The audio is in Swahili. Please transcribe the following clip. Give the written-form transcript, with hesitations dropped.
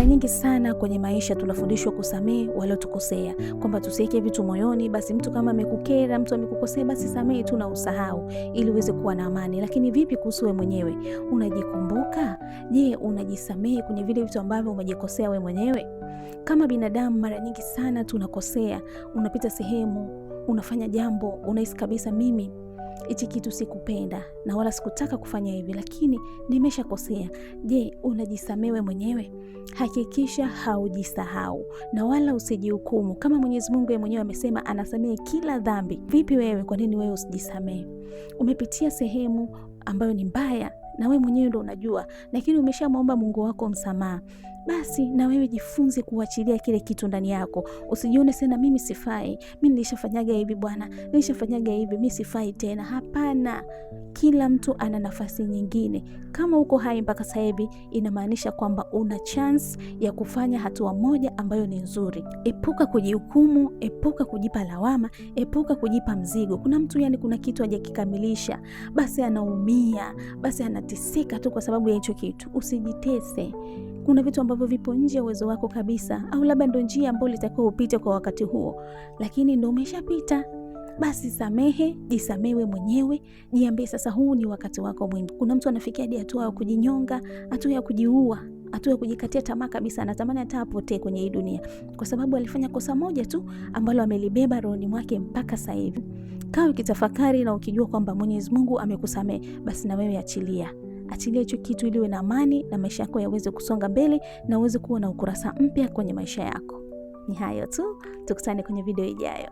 Mara nyingi sana kwenye maisha tunafundishwa kusamehe waliotukosea, kwamba tusiweke vitu moyoni. Basi mtu kama amekukera, mtu amekukosea, basi samehe tu na usahau ili uweze kuwa na amani. Lakini vipi kuhusu wewe mwenyewe? Unajikumbuka? Je, unajisamehe kwenye vile vitu ambavyo umejikosea wewe mwenyewe? Kama binadamu mara nyingi sana tunakosea. Unapita sehemu, unafanya jambo, unahisi kabisa mimi hichi kitu sikupenda na wala sikutaka kufanya hivi, lakini nimeshakosea. Je, unajisamehe mwenyewe? Hakikisha haujisahau na wala usijihukumu. Kama Mwenyezi Mungu yeye mwenyewe amesema anasamehe kila dhambi, vipi wewe? Kwa nini wewe usijisamehe? Umepitia sehemu ambayo ni mbaya na wewe mwenyewe ndo unajua, lakini umeshamwomba Mungu wako msamaha. Basi na wewe jifunze kuachilia kile kitu ndani yako. Usijione sana mimi sifai, mimi nilishafanyaga hivi bwana, nilishafanyaga hivi, mimi sifai tena. Hapana, kila mtu ana nafasi nyingine. Kama uko hai mpaka sasa hivi, inamaanisha kwamba una chance ya kufanya hatua moja ambayo ni nzuri. Epuka kujihukumu, epuka kujipa lawama, epuka kujipa mzigo. Kuna mtu kuna kitu hajakikamilisha, basi anaumia, basi anateseka tu kwa sababu ya hicho kitu. Usijitese. Kuna vitu ambavyo vipo nje ya uwezo wako kabisa, au labda ndo njia ambayo litakuwa upite kwa wakati huo, lakini ndo umeshapita. Basi samehe, jisamehe mwenyewe, jiambie sasa huu ni wakati wako mwingi. Kuna mtu anafikia hadi hatua ya kujinyonga, hatua ya kujiua, hatua ya kujikatia tamaa kabisa, anatamani hata apotee kwenye hii dunia kwa sababu alifanya kosa moja tu ambalo amelibeba rohoni mwake mpaka sasa hivi. Kaa ukitafakari na ukijua kwamba Mwenyezi Mungu amekusamehe, basi na wewe achilia hicho kitu ili uwe na amani na maisha yako yaweze kusonga mbele na uweze kuwa na ukurasa mpya kwenye maisha yako. Ni hayo tu, tukutane kwenye video ijayo.